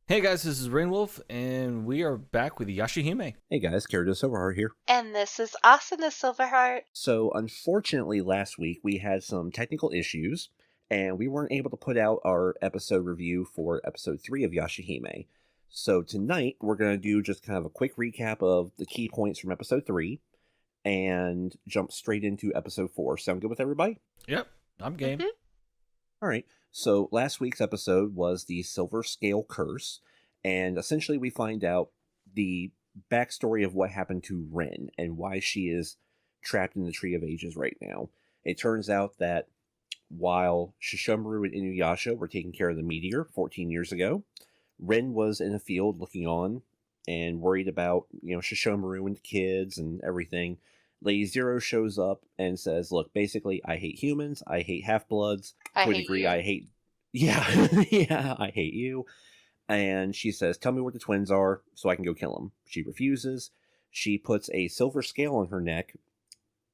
Hey guys, this is Rainwolf, and we are back with Yashahime. Hey guys, Kirimaru Silverheart here. And this is Asuna Silverheart. So unfortunately last week we had some technical issues and we weren't able to put out our episode review for episode 3 of Yashahime. So tonight we're going to do just kind of a quick recap of the key points from episode 3 and jump straight into episode 4. Sound good with everybody? Yep, I'm game. All right. So last week's episode was the Silver Scale Curse, and essentially we find out the backstory of what happened to Rin and why she is trapped in the Tree of Ages right now. It turns out that while Shishomaru and Inuyasha were taking care of the meteor 14 years ago, Rin was in a field looking on and worried about, Shishomaru and the kids and everything. Lady Zero shows up and says, look, basically, I hate humans, I hate half-bloods, to a degree, I hate... Yeah, I hate you. And she says, tell me where the twins are so I can go kill them. She refuses. She puts a silver scale on her neck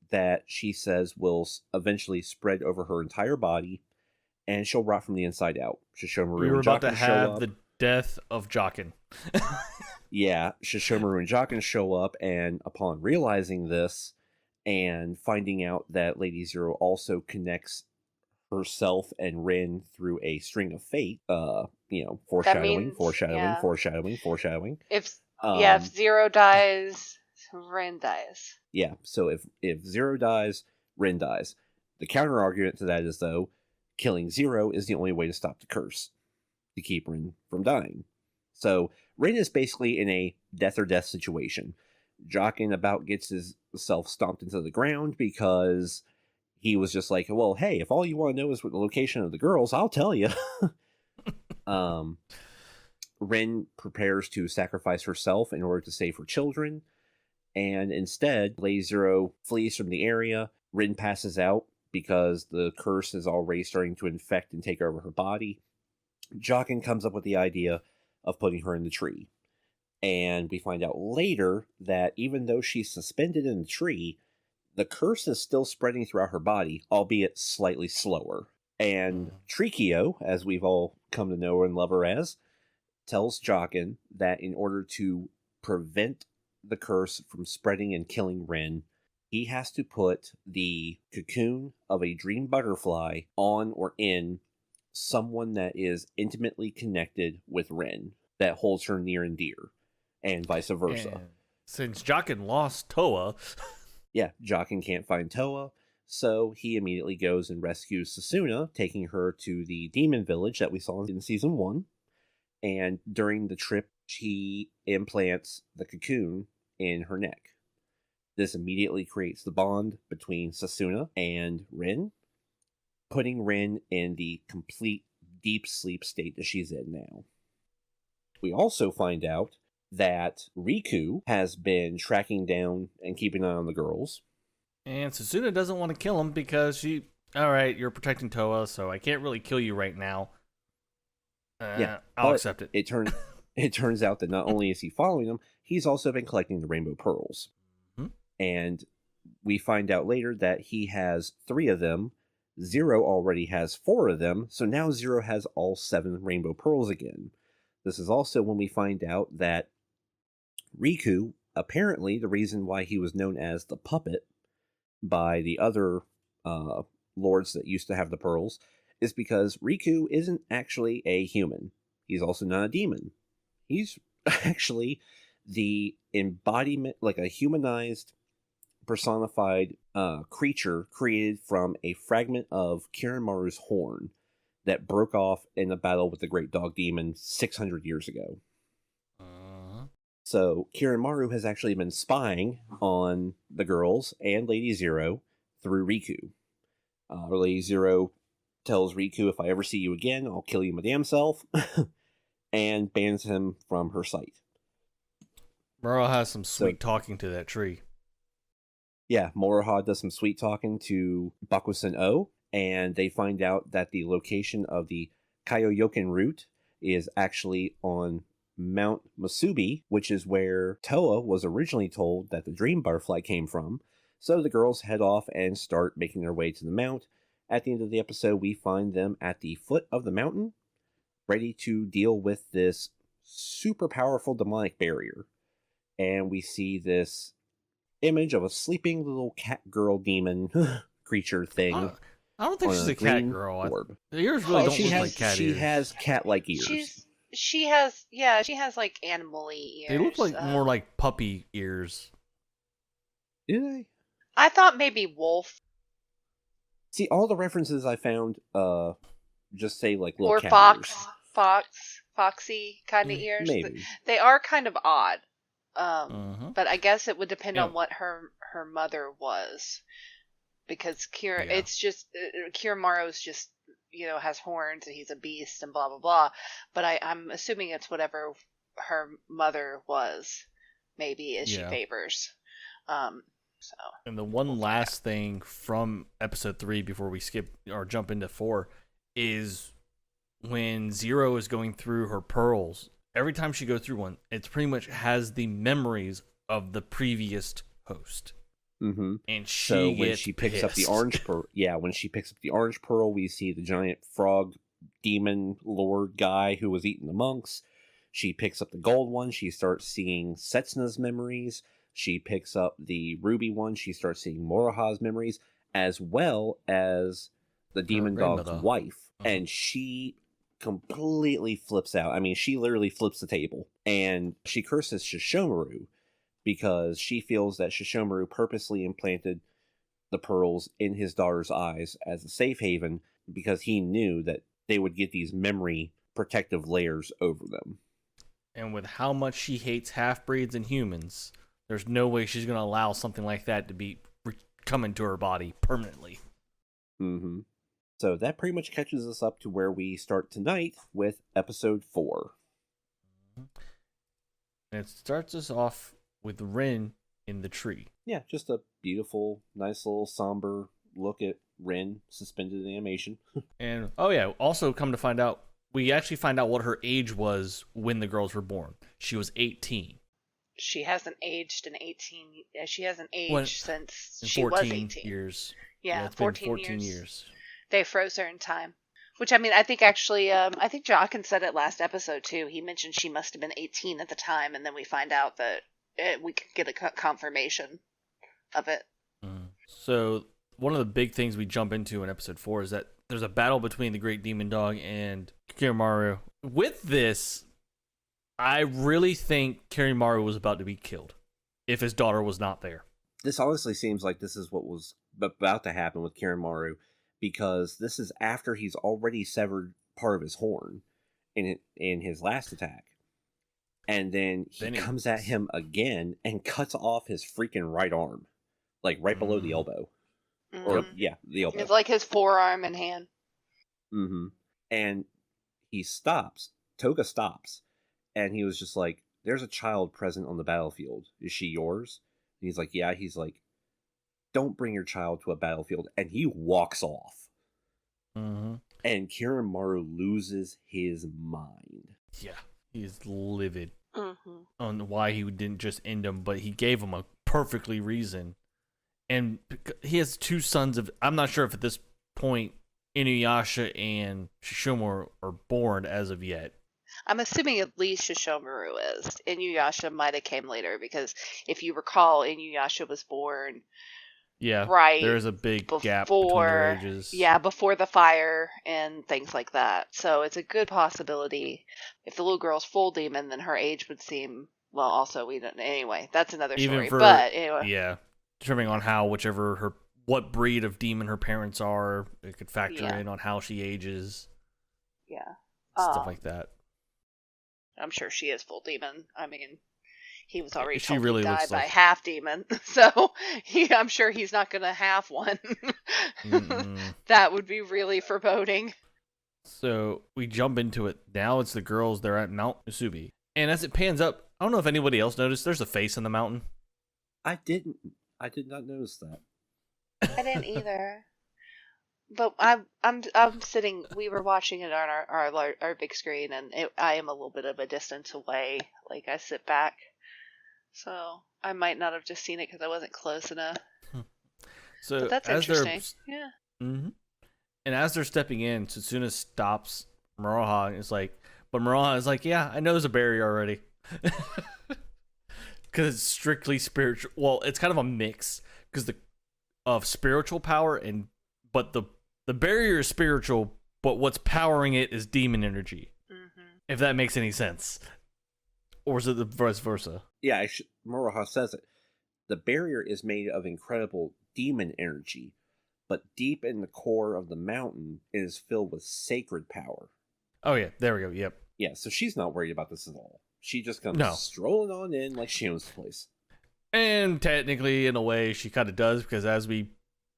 that she says will eventually spread over her entire body, and she'll rot from the inside out. Shishomaru We were and about to Jokken show have up. the death of Jokken. Yeah, Shishomaru and Jokken show up, and upon realizing this and finding out that Lady Zero also connects herself and Rin through a string of fate, foreshadowing, yeah. foreshadowing. If Zero dies, Rin dies. Yeah, so if Zero dies, Rin dies. The counter argument to that is, though, killing Zero is the only way to stop the curse, to keep Rin from dying. So Rin is basically in a death or death situation. Jokken about gets himself stomped into the ground because he was just like, well, hey, if all you want to know is what the location of the girls, I'll tell you. Rin prepares to sacrifice herself in order to save her children, and instead, Lady Zero flees from the area. Rin passes out because the curse is already starting to infect and take over her body. Jokken comes up with the idea of putting her in the tree. And we find out later that even though she's suspended in the tree, the curse is still spreading throughout her body, albeit slightly slower. And Trikio, as we've all come to know her and love her as, tells Jokken that in order to prevent the curse from spreading and killing Rin, he has to put the cocoon of a dream butterfly on or in someone that is intimately connected with Rin, that holds her near and dear, and vice versa. And since Jokken lost Toa... Yeah, Jokken can't find Toa, so he immediately goes and rescues Satsuna, taking her to the demon village that we saw in Season 1. And during the trip, he implants the cocoon in her neck. This immediately creates the bond between Satsuna and Rin, putting Rin in the complete deep sleep state that she's in now. We also find out that Riku has been tracking down and keeping an eye on the girls. And Satsuna doesn't want to kill him because alright, you're protecting Toa, so I can't really kill you right now. I'll accept it. It turns out that not only is he following them, he's also been collecting the rainbow pearls. Mm-hmm. And we find out later that he has 3 of them. Zero already has 4 of them, so now Zero has all 7 rainbow pearls again. This is also when we find out that Riku, apparently the reason why he was known as the puppet by the other lords that used to have the pearls, is because Riku isn't actually a human. He's also not a demon. He's actually the embodiment, like a humanized, personified creature created from a fragment of Kirimaru's horn that broke off in a battle with the Great Dog Demon 600 years ago. So Kirimaru has actually been spying on the girls and Lady Zero through Riku. Lady Zero tells Riku, if I ever see you again, I'll kill you my damn self, and bans him from her sight. Muro has some sweet talking to that tree. Yeah, Moroha does some sweet talking to Bakusen-O, and they find out that the location of the Kaioyoken route is actually on Mount Musubi, which is where Toa was originally told that the dream butterfly came from. So the girls head off and start making their way to the mount. At the end of the episode, we find them at the foot of the mountain, ready to deal with this super powerful demonic barrier. And we see this image of a sleeping little cat girl demon creature thing. I don't think she's a cat girl. The ears really don't look like cat she ears. has cat-like ears. She has like animal-y ears. They look like more like puppy ears. Do they? I thought maybe wolf. See, all the references I found just say like little or cat fox, ears. foxy kind of ears. Maybe. They are kind of odd. Mm-hmm. But I guess it would depend on what her mother was, because it's just Kirimaru's just has horns and he's a beast and blah blah blah. But I'm assuming it's whatever her mother was, maybe as she favors. So. And the one last thing from episode 3 before we skip or jump into 4 is when Zero is going through her pearls. Every time she goes through one, it pretty much has the memories of the previous host. Mm-hmm. And when she picks pissed. up the orange pearl, when she picks up the orange pearl, we see the giant frog demon lord guy who was eating the monks. She picks up the gold one. She starts seeing Setsuna's memories. She picks up the ruby one. She starts seeing Moroha's memories, as well as the demon dog's wife. Mm-hmm. And she completely flips out. I mean, she literally flips the table. And she curses Shishomaru because she feels that Shishomaru purposely implanted the pearls in his daughter's eyes as a safe haven because he knew that they would get these memory protective layers over them. And with how much she hates half-breeds and humans, there's no way she's going to allow something like that to be come into her body permanently. Mm-hmm. So that pretty much catches us up to where we start tonight with episode 4. And it starts us off with Rin in the tree. Yeah, just a beautiful, nice little somber look at Rin suspended animation. And, also come to find out, we actually find out what her age was when the girls were born. She was 18. She hasn't aged in 18. She hasn't aged since she was 18 years. Yeah, it's 14 been 14 years. They froze her in time. Which, I mean, I think actually, I think Jochen said it last episode too. He mentioned she must have been 18 at the time, and then we find out that we could get a confirmation of it. So one of the big things we jump into in episode 4 is that there's a battle between the Great Demon Dog and Kirimaru. With this, I really think Kirimaru was about to be killed if his daughter was not there. This honestly seems like this is what was about to happen with Kirimaru, because this is after he's already severed part of his horn in his last attack. And then he comes at him again and cuts off his freaking right arm, like right below the elbow. Mm-hmm. Or, the elbow. It's like his forearm and hand. Mm-hmm. And he stops. Toga stops. And he was just like, there's a child present on the battlefield. Is she yours? And he's like, yeah. He's like, don't bring your child to a battlefield. And he walks off. Mm-hmm. And Kirimaru loses his mind. Yeah, he's livid on why he didn't just end him, but he gave him a perfectly reason. And he has 2 sons of... I'm not sure if at this point Inuyasha and Shishomaru are born as of yet. I'm assuming at least Shishomaru is. Inuyasha might have came later, because if you recall, Inuyasha was born... Yeah, right. There is a big gap between their ages. Yeah, before the fire and things like that. So it's a good possibility. If the little girl's full demon, then her age would seem... Well, also, we don't... Anyway, that's another story. But anyway. Yeah, depending on what breed of demon her parents are, it could factor in on how she ages. Yeah. Stuff like that. I'm sure she is full demon. I mean... He was already told he died by half demon, so I'm sure he's not going to have one. That would be really foreboding. So we jump into it. Now it's the girls. They're at Mount Musubi. And as it pans up, I don't know if anybody else noticed, there's a face on the mountain. I did not notice that. I didn't either. But I'm sitting. We were watching it on our big screen, and I am a little bit of a distance away. Like, I sit back. So I might not have just seen it because I wasn't close enough. So but that's interesting. Yeah. Mm-hmm. And as they're stepping in, Satsuna stops Moroha and is like, But Mirana is like, yeah, I know there's a barrier already. Because it's strictly spiritual. Well, it's kind of a mix because of spiritual power but the barrier is spiritual, but what's powering it is demon energy. Mm-hmm. If that makes any sense, or is it the vice versa? Yeah, Moroha says it. The barrier is made of incredible demon energy, but deep in the core of the mountain, it is filled with sacred power. Oh yeah, there we go. Yep. Yeah, so she's not worried about this at all. She just comes strolling on in like she owns the place. And technically, in a way, she kind of does, because as we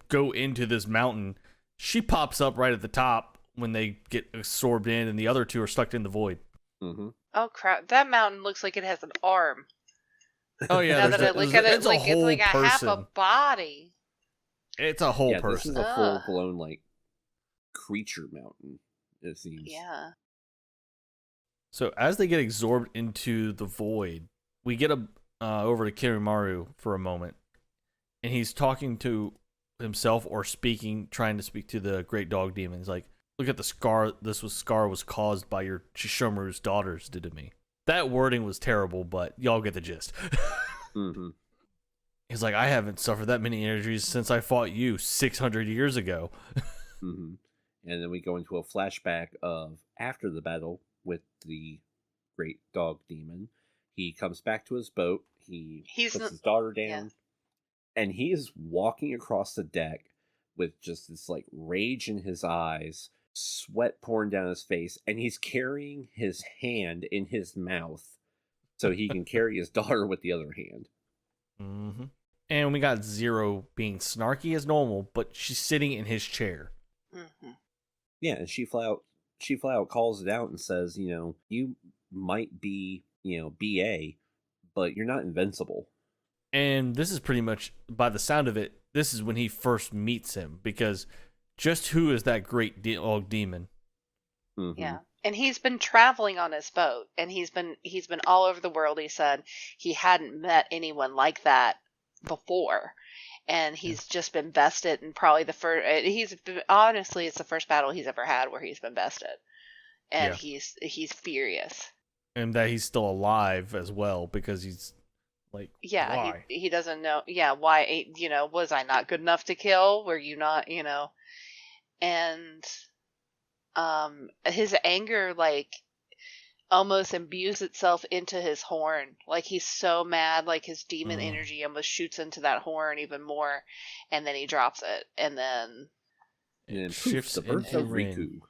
go into this mountain, she pops up right at the top when they get absorbed in, and the other two are stuck in the void. Mm-hmm. Oh crap! That mountain looks like it has an arm. Oh yeah, now that I look at it, it's like a half a body. It's a whole person. This is a full-blown like creature mountain. It seems. Yeah. So as they get absorbed into the void, we get over to Kirimaru for a moment, and he's talking to himself or trying to speak to the great dog demon. He's like, "Look at the scar. Scar was caused by your Shishomaru's daughters did to me." That wording was terrible, but y'all get the gist. Mm-hmm. He's like, "I haven't suffered that many injuries since I fought you 600 years ago." Mm-hmm. And then we go into a flashback of after the battle with the great dog demon. He comes back to his boat. He puts his daughter down. Yeah. And he is walking across the deck with just this like rage in his eyes, sweat pouring down his face, and he's carrying his hand in his mouth so he can carry his daughter with the other hand. Mm-hmm. And we got Zero being snarky as normal, but she's sitting in his chair. Mm-hmm. Yeah, and she flat out calls it out and says, you might be, BA, but you're not invincible. And this is pretty much, by the sound of it, this is when he first meets him, because just who is that great dog demon? Mm-hmm. Yeah. And he's been traveling on his boat, and he's been all over the world. He said he hadn't met anyone like that before. And he's just been bested, and probably honestly, it's the first battle he's ever had where he's been bested, and he's furious. And that he's still alive as well, because he's like, why? He doesn't know. Yeah, why? Was I not good enough to kill? Were you not? And his anger almost imbues itself into his horn. Like he's so mad, like his demon energy almost shoots into that horn even more, and then he drops it, and then shifts the birth of Riku.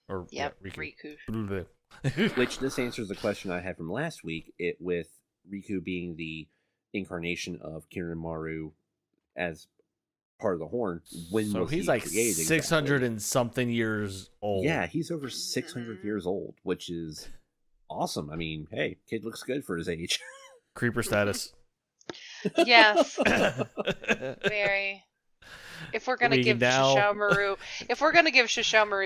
Riku. Which this answers the question I had from last week. With Riku being the incarnation of Kirimaru as part of the horn. So he's like 600 and something years old. Yeah, he's over 600 years old, which is awesome. I mean, hey, kid looks good for his age. Creeper status. Yes. Very. If we're gonna give Shishomaru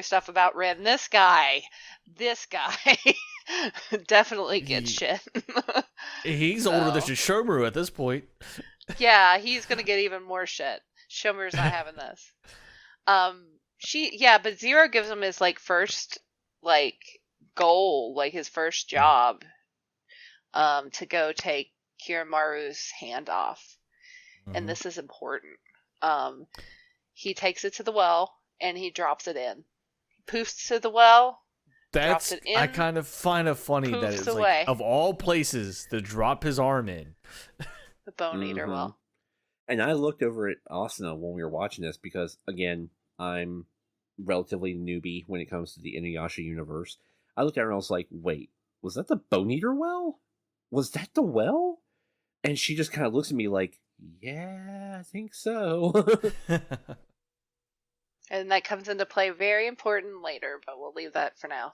stuff about Rin, this guy definitely gets shit. He's older than Shishomaru at this point. Yeah, he's gonna get even more shit. Shomaru's not having this. But Zero gives him his first goal, his first job, to go take Kirimaru's hand off. Mm-hmm. And this is important. He takes it to the well and he drops it in. He poofs to the well. Drops it in, I kind of find it funny that it's of all places to drop his arm in. The Bone Eater well. And I looked over at Asuna when we were watching this because, again, I'm relatively newbie when it comes to the Inuyasha universe. I looked at her and I was like, wait, was that the Bone Eater well? Was that the well? And she just kind of looks at me like, yeah, I think so. And that comes into play very important later, but we'll leave that for now.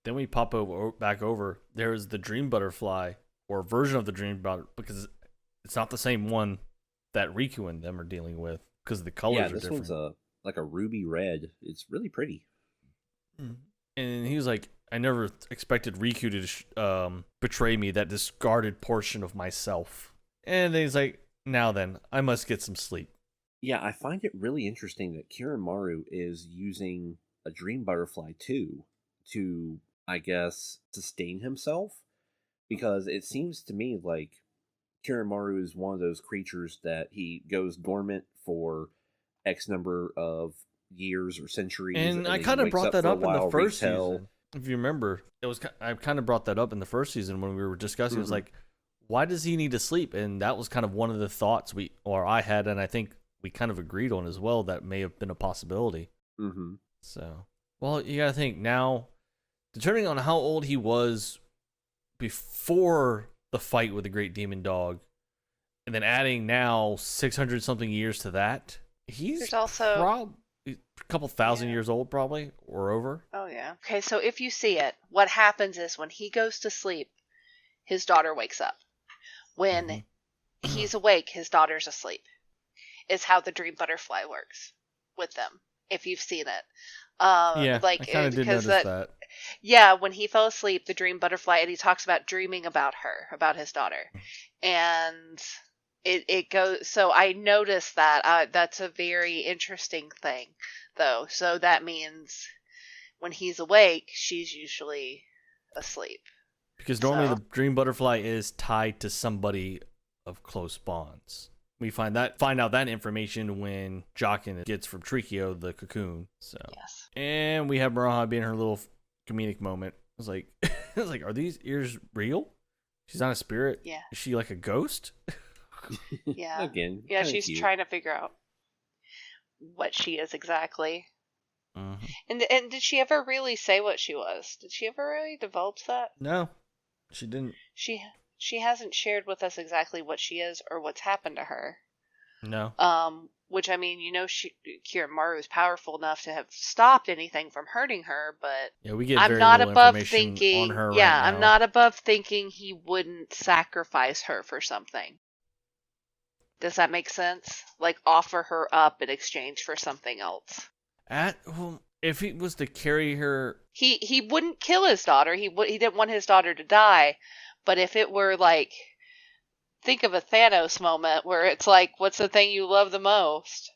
Then we pop back over. There's the Dream Butterfly, or version of the Dream Butterfly, because it's not the same one that Riku and them are dealing with, because the colors are different. Yeah, this one's like a ruby red. It's really pretty. And he was like, I never expected Riku to betray me, that discarded portion of myself. And then he's like, now then, I must get some sleep. Yeah, I find it really interesting that Kirimaru is using a Dream Butterfly too to I guess, sustain himself. Because it seems to me like Kirimaru is one of those creatures that he goes dormant for X number of years or centuries, And I then kind he of wakes brought up that for a up in the while, first wreaks hell. season. If you remember, I kind of brought that up in the first season when we were discussing. It was like, why does he need to sleep? And that was kind of one of the thoughts I had, and I think we kind of agreed on as well. That may have been a possibility. Mm-hmm. So, well, you gotta think now, determining on how old he was before the fight with the Great Demon Dog, and then adding now 600 something years to that, he's also a couple thousand years old, probably, or over. Oh yeah. Okay, so if you see it, what happens is when he goes to sleep, his daughter wakes up. When he's awake, his daughter's asleep. Is how the dream butterfly works with them. If you've seen it, I kind of did notice that. Yeah, when he fell asleep, the dream butterfly, and he talks about dreaming about her, about his daughter, and it goes. So I noticed that. That's a very interesting thing, though. So that means when he's awake, she's usually asleep. Because normally the dream butterfly is tied to somebody of close bonds. We find out that information when Jockin gets from Trikio the cocoon. So yes. And we have Moroha being her little comedic moment. I was like, are these ears real? She's not a spirit. Yeah. Is she like a ghost? Yeah. Again. Yeah, she's trying to figure out what she is exactly. Mm-hmm. And did she ever really say what she was? Did she ever really develop that? No, she didn't. She hasn't shared with us exactly what she is or what's happened to her. No. Which, I mean, Kirimaru is powerful enough to have stopped anything from hurting her, but yeah, we get I'm very not little above information thinking. on her Yeah, right now. I'm not above thinking he wouldn't sacrifice her for something. Does that make sense? Like offer her up in exchange for something else. If he was to carry her, he wouldn't kill his daughter. He didn't want his daughter to die. But if it were like, think of a Thanos moment where it's like, what's the thing you love the most?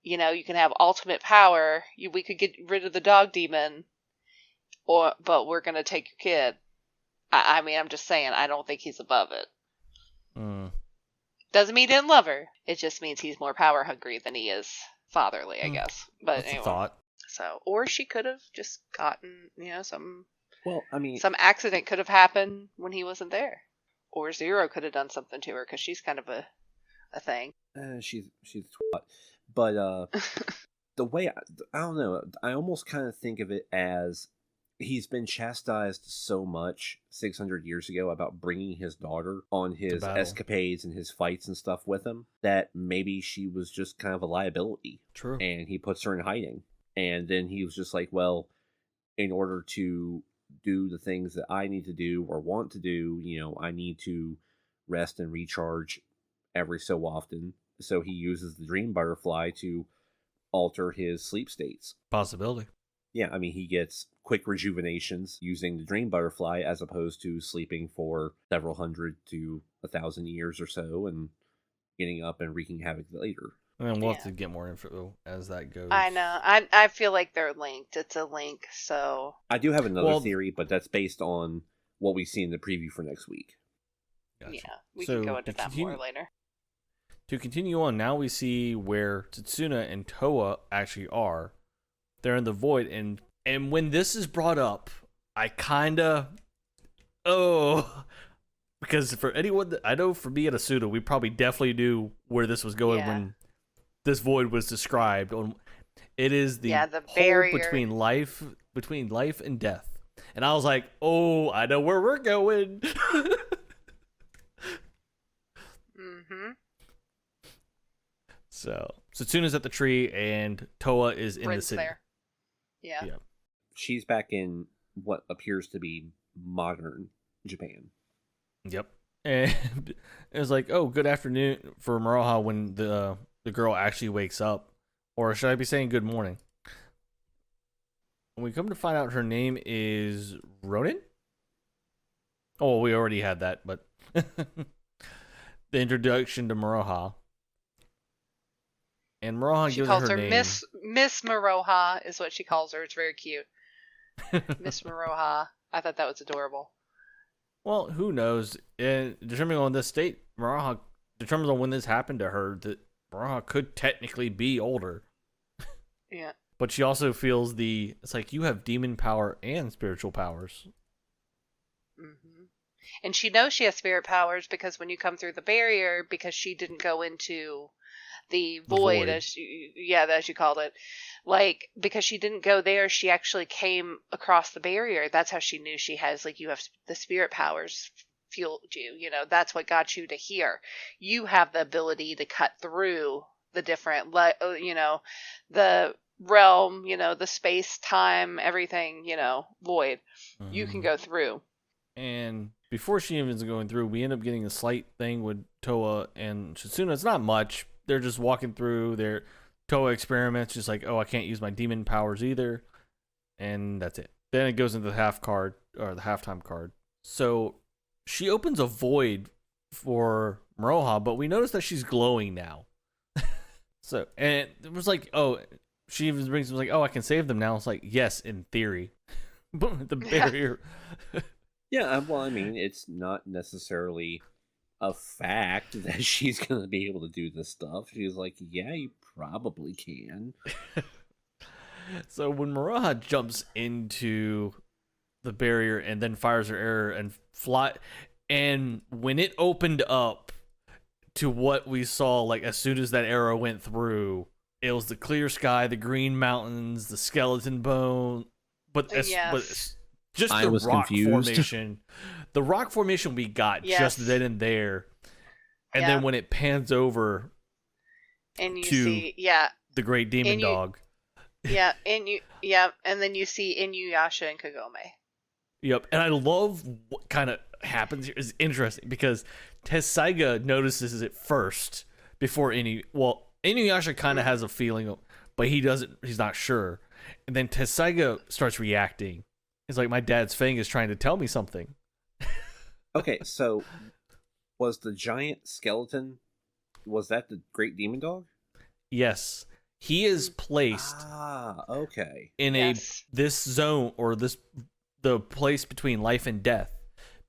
You know, you can have ultimate power. We could get rid of the dog demon, but we're gonna take your kid. I mean, I'm just saying, I don't think he's above it. Doesn't mean he didn't love her. It just means he's more power hungry than he is fatherly, I guess. But that's anyway, a thought. So, or she could have just gotten, some. Well, I mean, some accident could have happened when he wasn't there, or Zero could have done something to her because she's kind of a thing. She's a twat, but the way I don't know, I almost kind of think of it as he's been chastised so much 600 years ago about bringing his daughter on his escapades and his fights and stuff with him that maybe she was just kind of a liability. True. And he puts her in hiding, and then he was just like, well, in order to do the things that I need to do or want to do, I need to rest and recharge every so often. So he uses the dream butterfly to alter his sleep states. Possibility. Yeah, I mean, he gets quick rejuvenations using the dream butterfly as opposed to sleeping for several hundred to 1,000 years or so and getting up and wreaking havoc later. And we'll have to get more info as that goes. I know. I feel like they're linked. It's a link, so... I do have another theory, but that's based on what we see in the preview for next week. Gotcha. Yeah, we can go into that more later. To continue on, now we see where Satsuna and Toa actually are. They're in the void, and when this is brought up, I kinda... Because for anyone that... I know for me and Asuna, we probably definitely knew where this was going when... this void was described. It is the hole between life and death. And I was like, oh, I know where we're going. So Satsuna's at the tree and Toa is in the city. There. Yeah. She's back in what appears to be modern Japan. Yep. And it was like, oh, good afternoon for Moroha when the girl actually wakes up. Or should I be saying good morning? When we come to find out her name is Ronin? Oh, we already had that, but the introduction to Moroha. And Moroha gives her name. Miss Moroha is what she calls her. It's very cute. Miss Moroha. I thought that was adorable. Well, who knows? And determining on this state, Maraha determines on when this happened to her that Maraha could technically be older. Yeah. But she also feels it's like you have demon power and spiritual powers. Mm-hmm. And she knows she has spirit powers because when you come through the barrier, because she didn't go into the void, as you called it, like, because she didn't go there, she actually came across the barrier. That's how she knew she has, like, you have the spirit powers fueled you. You know, that's what got you to here. You have the ability to cut through the different, you know, the realm, you know, the space, time, everything, you know, void. Mm-hmm. You can go through. And before she even is going through, we end up getting a slight thing with Toa and Satsuna. It's not much. They're just walking through their Toa experiments, just like, oh, I can't use my demon powers either. And that's it. Then it goes into the halftime card. So she opens a void for Maroha, but we notice that she's glowing now. So, and it was like, oh, she even brings like, oh, I can save them now. It's like, yes, in theory. But the barrier. Yeah, well, I mean, it's not necessarily a fact that she's going to be able to do this stuff. She's like, yeah, you probably can. So when Maraha jumps into the barrier and then fires her arrow and and when it opened up to what we saw, like as soon as that arrow went through, it was the clear sky, the green mountains, the skeleton bone, but just the rock formation. The rock formation we got just then and there. And then when it pans over and you see the great demon dog. Yeah, and then you see Inuyasha and Kagome. Yep, and I love what kind of happens here. It's interesting because Tessaiga notices it first before Inuyasha kind of has a feeling, but he's not sure. And then Tessaiga starts reacting. It's like, my dad's Fang is trying to tell me something. Okay, so was the giant skeleton, was that the great demon dog? Yes. He is placed in this zone, or the place between life and death.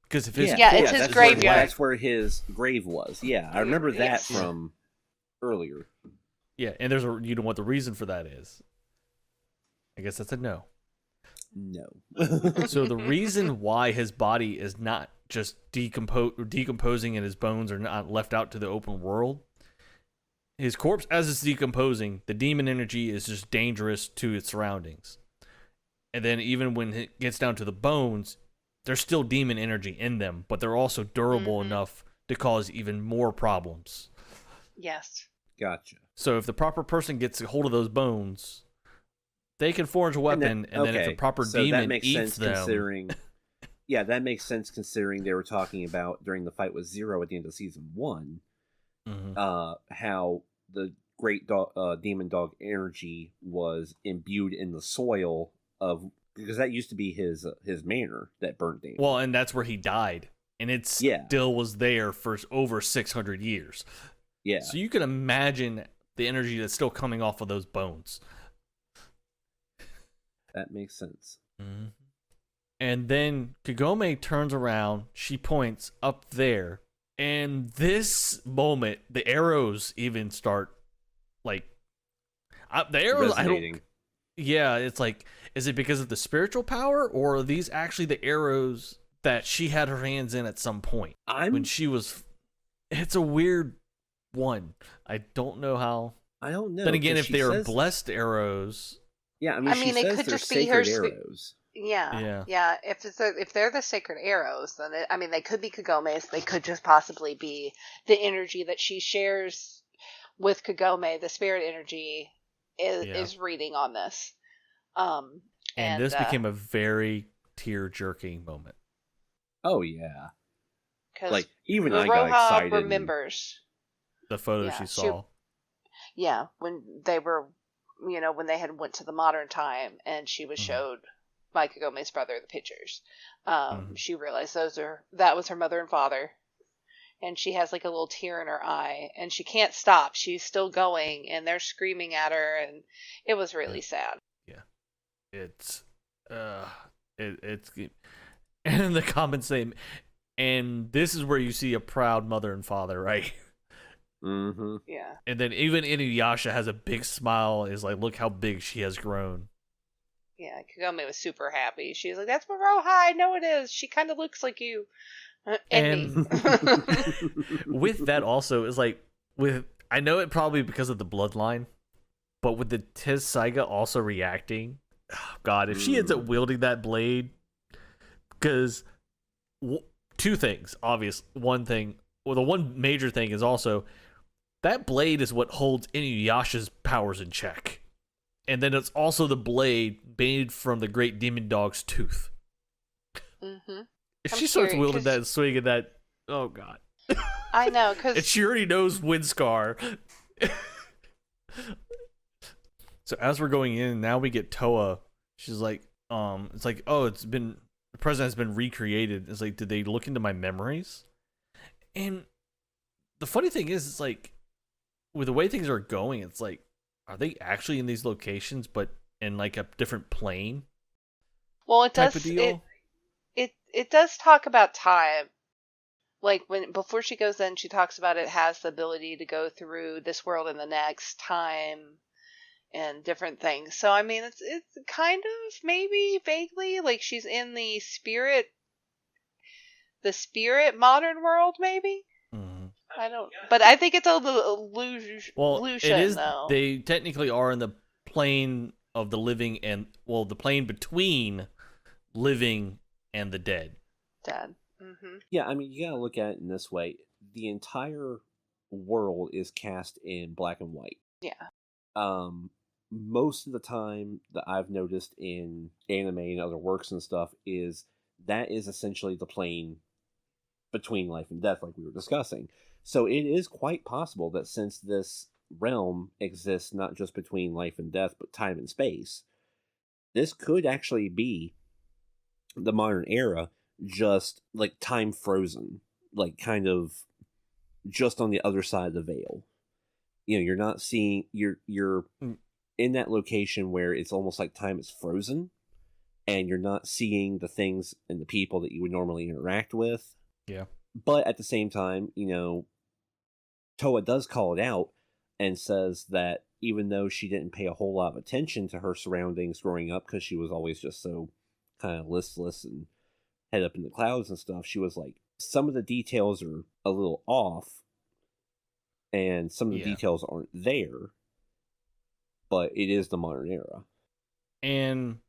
Because if it's his graveyard. That's where his grave was. Yeah, I remember that from earlier. Yeah, and you know what the reason for that is. I guess that's a no. No. So the reason why his body is not just decomposing and his bones are not left out to the open world, his corpse, as it's decomposing, the demon energy is just dangerous to its surroundings. And then even when it gets down to the bones, there's still demon energy in them, but they're also durable enough to cause even more problems. Yes. Gotcha. So if the proper person gets a hold of those bones, they can forge a weapon, and then if the proper demon eats them... that makes sense considering they were talking about during the fight with Zero at the end of season 1, how the great demon dog energy was imbued in the soil because that used to be his manor that burnt down. Well, and that's where he died, and it still was there for over 600 years. Yeah. So you can imagine the energy that's still coming off of those bones. That makes sense. Mm-hmm. And then Kagome turns around, she points up there, and this moment, the arrows even start, like, the arrows, resonating. It's like, is it because of the spiritual power, or are these actually the arrows that she had her hands in at some point? When she was, it's a weird one. I don't know how. I don't know. Then again, if they are blessed arrows. Yeah, I mean, she says they're sacred arrows. Yeah. If they're the sacred arrows, then they could be Kagome's. They could just possibly be the energy that she shares with Kagome. The spirit energy is reading on this. And this became a very tear-jerking moment. Oh yeah, like even I got excited. Remembers the photo she saw. When they were, when they had went to the modern time, and she was showed by Kagome's brother the pictures. She realized that was her mother and father, and she has like a little tear in her eye, and she can't stop. She's still going, and they're screaming at her, and it was really sad. Yeah, it's And the comments say, and this is where you see a proud mother and father, right? Mm-hmm. Yeah. And then even Inuyasha has a big smile. Is like, look how big she has grown. Yeah, Kagome was super happy. She's like, "That's Maroha. I know it is. She kind of looks like you." And me. With that also is like I know it probably because of the bloodline, but with the Tessaiga also reacting, oh God, if she ends up wielding that blade, because two things, obvious. One thing, well, the one major thing is also that blade is what holds Inuyasha's powers in check, and then it's also the blade made from the Great Demon Dog's tooth. Mm-hmm. If she starts wielding that and swinging that, oh God. I know, because... And she already knows Windscar. So as we're going in, now we get Toa. She's like, it's like, oh, the president has been recreated. It's like, did they look into my memories? And the funny thing is, it's like, with the way things are going, it's like, are they actually in these locations, but in like a different plane? Well, it type does. Of deal? It does talk about time. Like before she goes in, she talks about it has the ability to go through this world and the next, time and different things. So I mean, it's kind of maybe vaguely like she's in the spirit modern world, maybe. Mm-hmm. I don't, but I think it's a illusion. Well, it is. Though. They technically are in the plane of the living and the plane between living and the dead. Dead. Mm-hmm. Yeah, I mean, you gotta look at it in this way. The entire world is cast in black and white. Yeah. Most of the time that I've noticed in anime and other works and stuff is that is essentially the plane between life and death, like we were discussing. So it is quite possible that since this realm exists not just between life and death, but time and space, this could actually be the modern era, just like time frozen, like kind of just on the other side of the veil. You know, you're not seeing, you're in that location where it's almost like time is frozen, and you're not seeing the things and the people that you would normally interact with. Yeah. But at the same time, you know, Toa does call it out and says that even though she didn't pay a whole lot of attention to her surroundings growing up because she was always just so kind of listless and head up in the clouds and stuff, she was like, some of the details are a little off and some of the details aren't there, but it is the modern era. And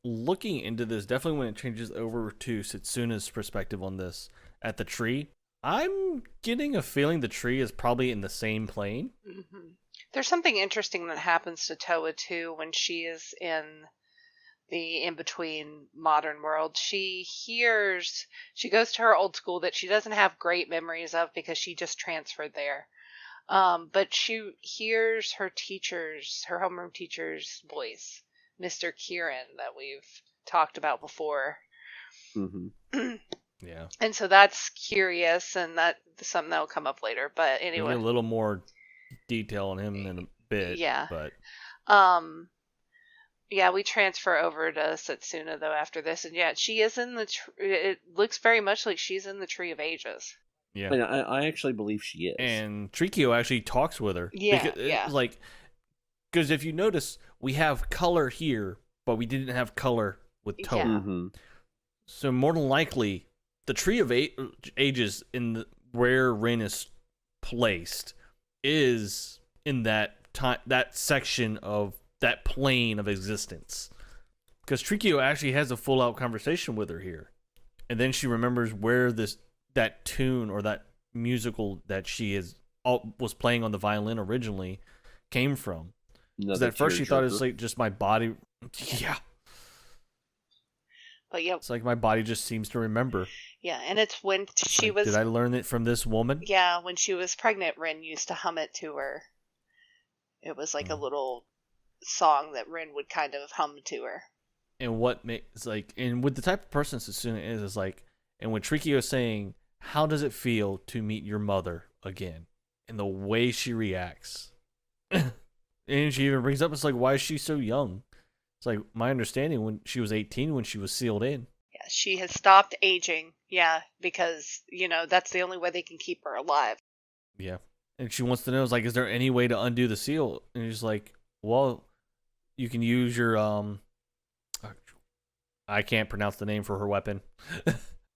looking into this, definitely when it changes over to Satsuna's perspective on this at the tree, I'm getting a feeling the tree is probably in the same plane. Mm-hmm. There's something interesting that happens to Toa too when she is in the in-between modern world. She goes to her old school that she doesn't have great memories of because she just transferred there. But she hears her homeroom teacher's voice, Mr. Kieran, that we've talked about before. Mm-hmm. Yeah. And so that's curious, and that's something that'll come up later. But anyway, a little more detail on him in a bit. Yeah. But yeah, we transfer over to Satsuna though after this, and yeah, she is in the. It looks very much like she's in the Tree of Ages. Yeah, and I actually believe she is. And Trikio actually talks with her. Yeah, because if you notice, we have color here, but we didn't have color with Toa. Yeah. Mm-hmm. So more than likely, the Tree of Ages where Rin is placed is in that section of that plane of existence. Because Trikio actually has a full out conversation with her here, and then she remembers where that tune or that musical that she was playing on the violin originally came from. Because at first she thought it was like just my body. Yeah. But yeah, it's like my body just seems to remember. Yeah, and it's when she was. Did I learn it from this woman? Yeah, when she was pregnant, Rin used to hum it to her. It was like a little song that Rin would kind of hum to her. And what makes and with the type of person Satsuna is like, and when Trikio is saying, "How does it feel to meet your mother again?" and the way she reacts, and she even brings up, it's like, why is she so young? It's like, my understanding when she was 18 when she was sealed in. Yeah, She has stopped aging. Yeah, because, that's the only way they can keep her alive. Yeah. And she wants to know, is there any way to undo the seal? And he's like, well, you can use your, I can't pronounce the name for her weapon.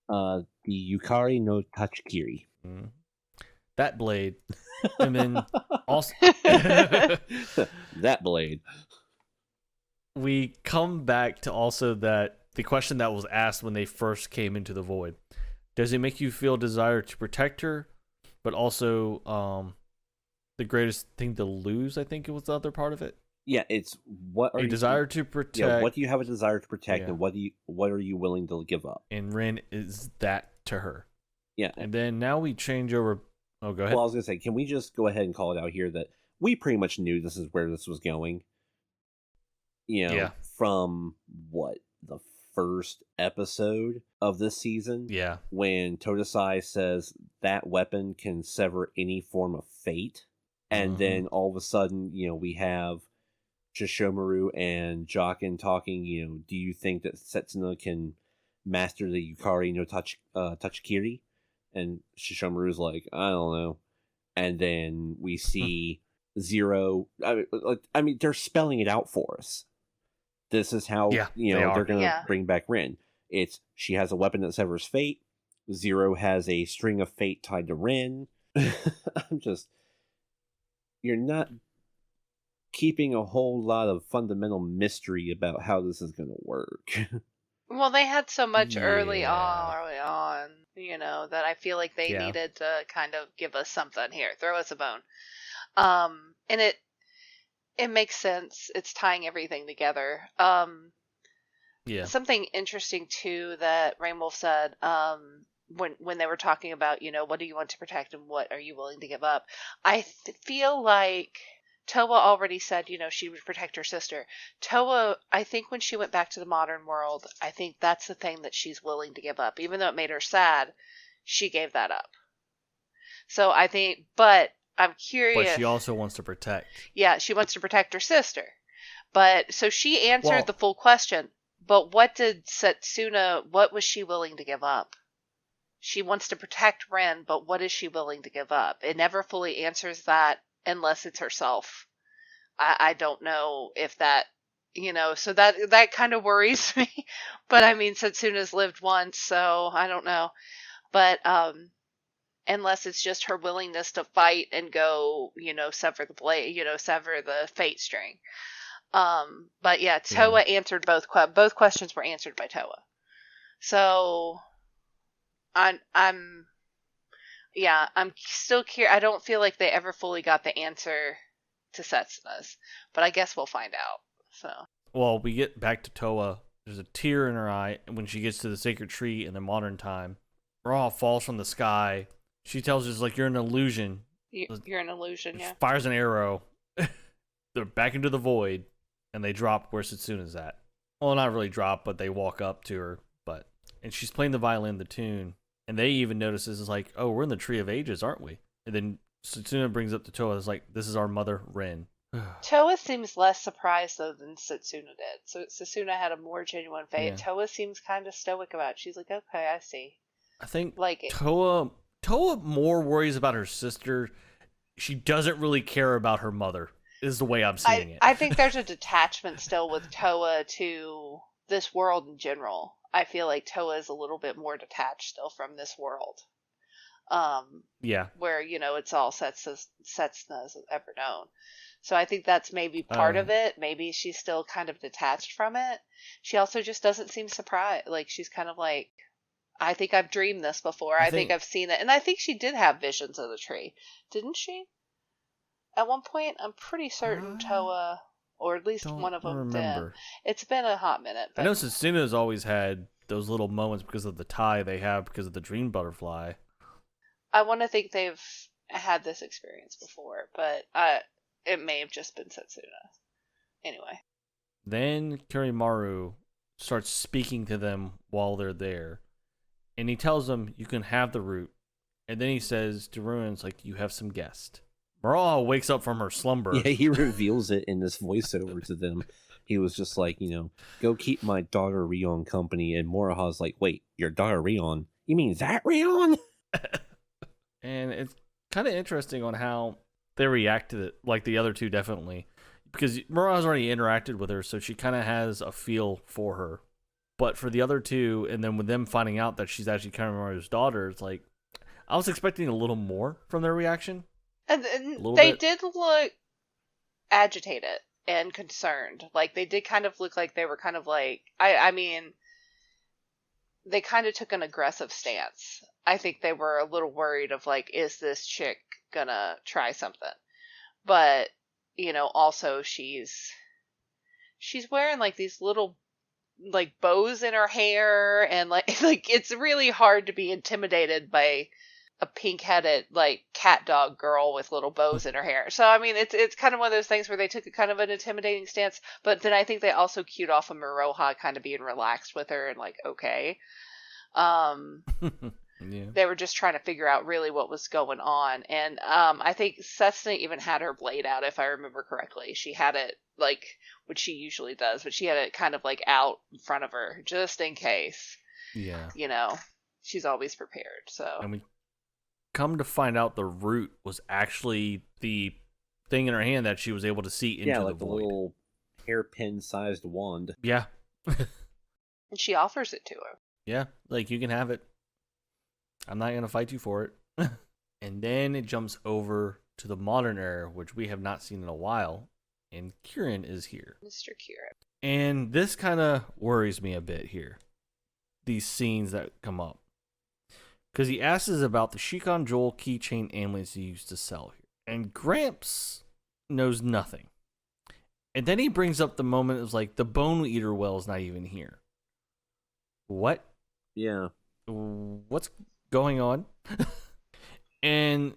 The Yukari no Tachikiri. That blade. And then also... that blade. We come back to also that the question that was asked when they first came into the void. Does it make you feel desire to protect her, but also the greatest thing to lose? I think it was the other part of it. Yeah, it's what are a you desire to protect. Yeah, what do you have a desire to protect, and what are you willing to give up? And Rin is that to her. Yeah, and then now we change over. Oh, go ahead. Well, I was gonna say, can we just go ahead and call it out here that we pretty much knew this is where this was going. From the first episode of this season. Yeah. When Todesai says that weapon can sever any form of fate. And then all of a sudden, we have Shishomaru and Jokin talking, do you think that Satsuna can master the Yukari no Tachikiri? And Shishomaru's like, I don't know. And then we see Zero. I mean, they're spelling it out for us. This is how they're going to bring back Rin. She has a weapon that severs fate. Zero has a string of fate tied to Rin. You're not keeping a whole lot of fundamental mystery about how this is going to work. Well, they had so much early on, that I feel like they needed to kind of give us something here, throw us a bone. And it makes sense. It's tying everything together. Something interesting too that Rainwolf said when they were talking about, what do you want to protect and what are you willing to give up? I feel like Toa already said, she would protect her sister. Toa, I think when she went back to the modern world, I think that's the thing that she's willing to give up. Even though it made her sad, she gave that up. So I think, but I'm curious. But she also wants to protect. Yeah, she wants to protect her sister. But so she answered the full question. But what did Satsuna, what was she willing to give up? She wants to protect Rin, but what is she willing to give up? It never fully answers that unless it's herself. I don't know if that, so that kind of worries me. But I mean, Satsuna's lived once, so I don't know. But unless it's just her willingness to fight and go, sever the blade, sever the fate string. But yeah, Toa answered both questions were answered by Toa. So I'm still curious. I don't feel like they ever fully got the answer to Setsuna's, but I guess we'll find out. So. Well, we get back to Toa. There's a tear in her eye when she gets to the sacred tree in the modern time. Ra falls from the sky. She tells us, you're an illusion. You're an illusion, yeah. Fires an arrow. They're back into the void, and they drop where Satsuna's at. Well, not really drop, but they walk up to her. And she's playing the violin, the tune, and they even notice this is oh, we're in the Tree of Ages, aren't we? And then Satsuna brings up to Toa, it's this is our mother, Rin. Toa seems less surprised, though, than Satsuna did. So Satsuna had a more genuine faith. Yeah. Toa seems kind of stoic about it. She's like, okay, I see. I think Toa more worries about her sister. She doesn't really care about her mother, is the way I'm seeing it. I think there's a detachment still with Toa to this world in general. I feel like Toa is a little bit more detached still from this world. Where, it's all Setsuna's ever known. So I think that's maybe part of it. Maybe she's still kind of detached from it. She also just doesn't seem surprised. She's kind of I think I've dreamed this before. I think I've seen it. And I think she did have visions of the tree. Didn't she? At one point, I'm pretty certain Toa, or at least one of them did. It's been a hot minute. But... I know Satsuna's always had those little moments because of the tie they have because of the dream butterfly. I want to think they've had this experience before, but it may have just been Satsuna. Anyway. Then Kirimaru starts speaking to them while they're there. And he tells them, you can have the root. And then he says to Ruins, you have some guest. Mara wakes up from her slumber. Yeah, he reveals it in this voiceover to them. He was just like, go keep my daughter Rion company. And Moroha's like, wait, your daughter Rion? You mean that Rion? And it's kind of interesting on how they react to it, like the other two definitely. Because Moroha's already interacted with her, so she kind of has a feel for her. But for the other two, and then with them finding out that she's actually Kirimaru's daughter, it's like, I was expecting a little more from their reaction. And they did look agitated and concerned. Like, they did kind of look like they were kind of like, I mean, they kind of took an aggressive stance. I think they were a little worried of like, is this chick gonna try something? But, also she's wearing like these little like bows in her hair, and like it's really hard to be intimidated by a pink-headed like cat dog girl with little bows in her hair. So I mean, it's kind of one of those things where they took a kind of an intimidating stance, but then I think they also cued off of Moroha kind of being relaxed with her and like, okay. Yeah. They were just trying to figure out really what was going on. And I think Satsuna even had her blade out, if I remember correctly. She had it, like, which she usually does, but she had it kind of, like, out in front of her, just in case. Yeah. She's always prepared, so. And we come to find out the root was actually the thing in her hand that she was able to see into like the the void. little hairpin-sized wand. Yeah. And she offers it to her. Yeah, like, you can have it. I'm not going to fight you for it. And then it jumps over to the modern era, which we have not seen in a while. And Kieran is here. Mr. Kieran. And this kind of worries me a bit here. These scenes that come up. Because he asks us about the Shikon Joel keychain amulets he used to sell here. And Gramps knows nothing. And then he brings up the moment it was like, the Bone Eater well is not even here. What? Yeah. What's going on? And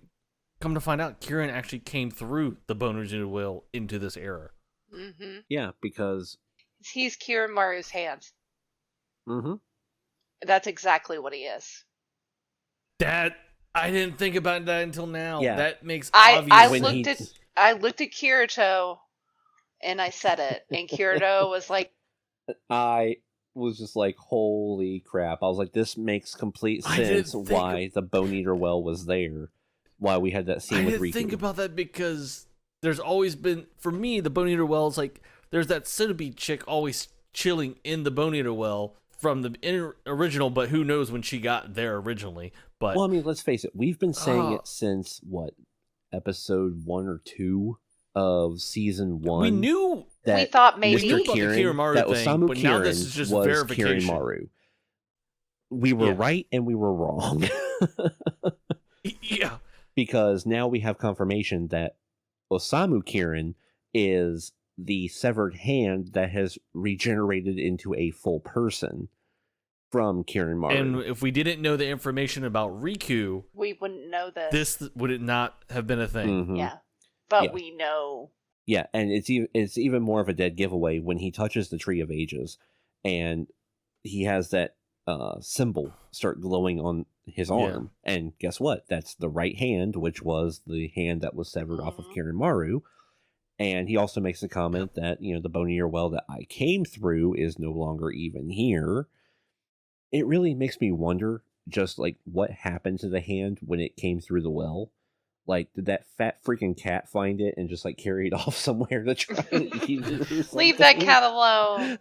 come to find out, Kieran actually came through the Bone Eater well into this era. Mm-hmm. Yeah, because he's Kirimaru's hands. Mm-hmm. That's exactly what he is. That I didn't think about that until now. Yeah. That makes I obvious. I looked at Kirito and I said it, and Kirito was like, I was just like, holy crap. I was like, this makes complete sense why the Bone Eater well was there. Why we had that scene with Riku. I didn't think about that because there's always been, for me, the Bone Eater well is like, there's that Musubi chick always chilling in the Bone Eater well from the original, but who knows when she got there originally. But well, I mean, let's face it. We've been saying it since, what, episode 1 or 2 of season 1? We knew that we thought maybe Mr. Kieran, Kirimaru that thing, Osamu but Kieran now this is just was verification. Kirimaru. We were right and we were wrong. Yeah. Because now we have confirmation that Osamu Kieran is the severed hand that has regenerated into a full person from Kirimaru. And if we didn't know the information about Riku, we wouldn't know this. This would it not have been a thing. Mm-hmm. Yeah. But we know. Yeah, and it's even more of a dead giveaway when he touches the Tree of Ages and he has that symbol start glowing on his arm. Yeah. And guess what? That's the right hand, which was the hand that was severed off of Kirimaru. And he also makes a comment that, the Bone Eater well that I came through is no longer even here. It really makes me wonder just like what happened to the hand when it came through the well. Like, did that fat freaking cat find it and just like carry it off somewhere to try and eat it? Leave that cat alone.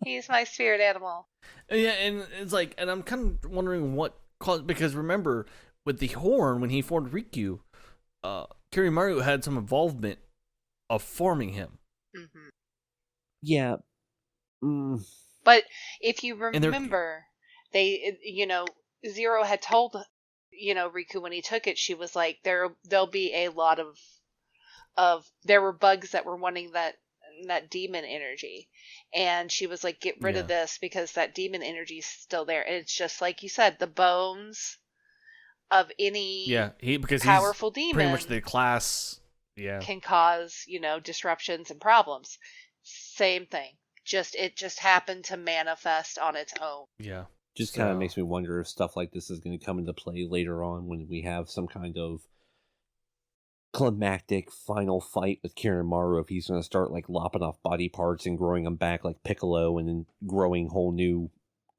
He's my spirit animal. Yeah, and it's like, and I'm kind of wondering what caused, because remember, with the horn, when he formed Riku, Kirimaru had some involvement of forming him. Mm-hmm. Yeah. But if you remember, they, Zero had told, Riku when he took it, she was like, there'll be a lot of there were bugs that were wanting that demon energy, and she was like, get rid of this because that demon energy is still there. And it's just like you said, the bones of any because powerful he's demon pretty much the class can cause disruptions and problems. Same thing, it just happened to manifest on its own. Just kind of makes me wonder if stuff like this is going to come into play later on when we have some kind of climactic final fight with Kirimaru if he's going to start like lopping off body parts and growing them back like Piccolo and then growing whole new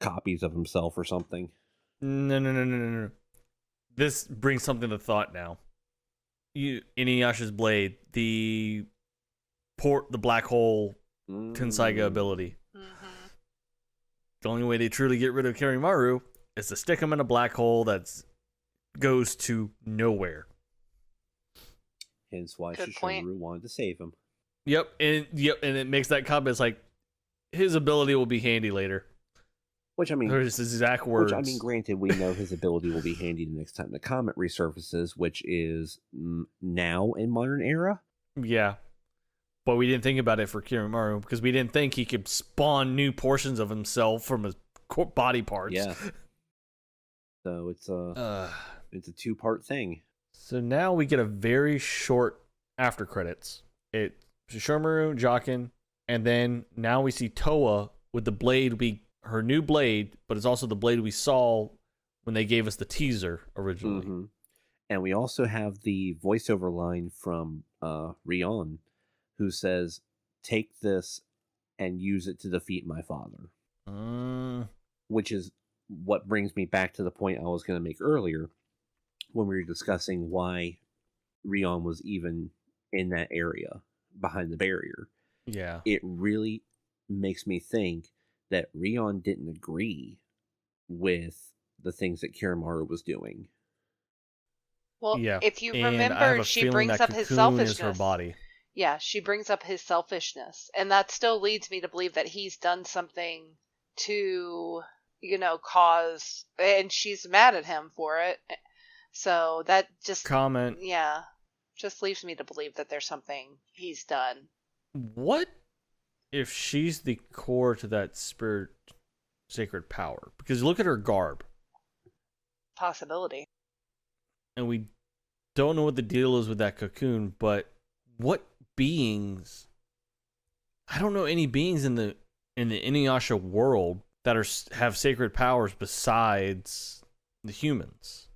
copies of himself or something. No. This brings something to thought now. Inuyasha's blade, the black hole Tensaiga ability. Mm-hmm. The only way they truly get rid of Kirimaru is to stick him in a black hole that goes to nowhere. Hence why Shishomaru wanted to save him. Yep, and it makes that comment. It's like his ability will be handy later. Which I mean, there's his exact words. Which I mean, granted, we know his ability will be handy the next time the comet resurfaces, which is now in modern era. Yeah, but we didn't think about it for Kirimaru because we didn't think he could spawn new portions of himself from his body parts. Yeah. So it's a 2-part thing. So now we get a very short after credits. It's Shishomaru, Jockin, and then now we see Toa with the blade her new blade, but it's also the blade we saw when they gave us the teaser originally. Mm-hmm. And we also have the voiceover line from Rion, who says, "Take this and use it to defeat my father." Which is what brings me back to the point I was going to make earlier when we were discussing why Rion was even in that area behind the barrier. Yeah. It really makes me think that Rion didn't agree with the things that Kirimaru was doing. Well, yeah. If you remember, she brings up his selfishness. Is her body. Yeah, she brings up his selfishness. And that still leads me to believe that he's done something to, cause... And she's mad at him for it. So that just... Yeah. Just leaves me to believe that there's something he's done. What if she's the core to that spirit sacred power? Because look at her garb. Possibility. And we don't know what the deal is with that cocoon, but what beings... I don't know any beings in the Inuyasha world that have sacred powers besides the humans.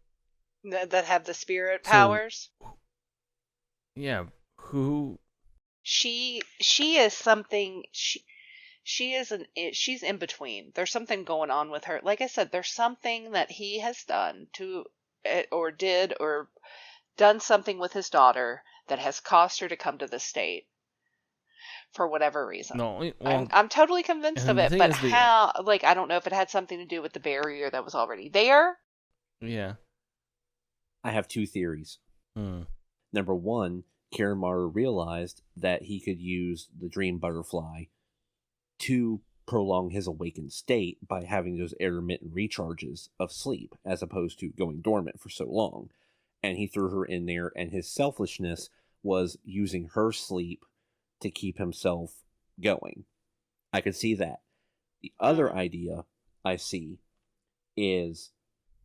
That have the spirit powers? Yeah, who... She is something. She's in between. There's something going on with her. Like I said, there's something that he has done or done something with his daughter that has caused her to come to this state for whatever reason. No, well, I'm totally convinced of it, but how? Like, I don't know if it had something to do with the barrier that was already there. Yeah, I have 2 theories. Number 1. Kirimaru realized that he could use the dream butterfly to prolong his awakened state by having those intermittent recharges of sleep as opposed to going dormant for so long. And he threw her in there, and his selfishness was using her sleep to keep himself going. I could see that. The other idea I see is,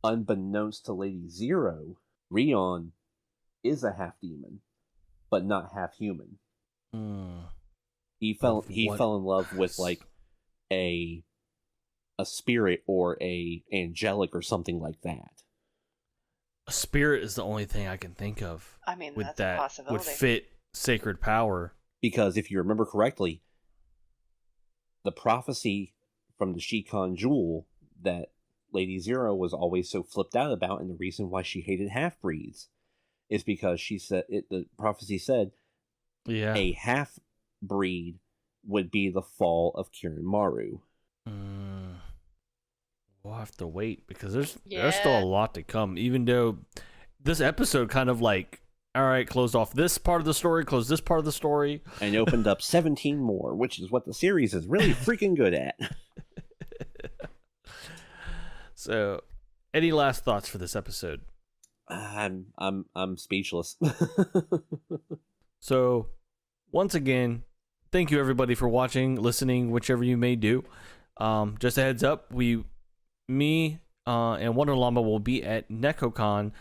unbeknownst to Lady Zero, Rion is a half demon, but not half human. He fell in love with like a spirit or a angelic or something like that. A spirit is the only thing I can think of. I mean, with that's that a possibility. Would fit sacred power. Because if you remember correctly, the prophecy from the Shikon Jewel that Lady Zero was always so flipped out about, and the reason why she hated half-breeds, is because she said the prophecy said a half-breed would be the fall of Kirimaru. We'll have to wait because there's still a lot to come. Even though this episode kind of like, all right, closed off this part of the story, closed this part of the story, and opened up 17 more, which is what the series is really freaking good at. So, any last thoughts for this episode? I'm speechless. So, once again, thank you everybody for watching, listening, whichever you may do. Just a heads up, me and Wonder Llama will be at NekoCon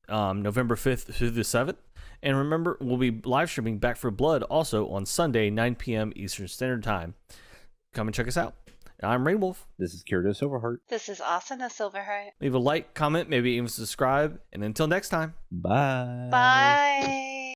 November 5th through the 7th. And remember, we'll be live streaming Back for Blood also on Sunday, 9 p.m. Eastern Standard Time. Come and check us out. I'm Rainwolf. This is Kirito Silverheart. This is Asuna Silverheart. Leave a like, comment, maybe even subscribe. And until next time. Bye. Bye.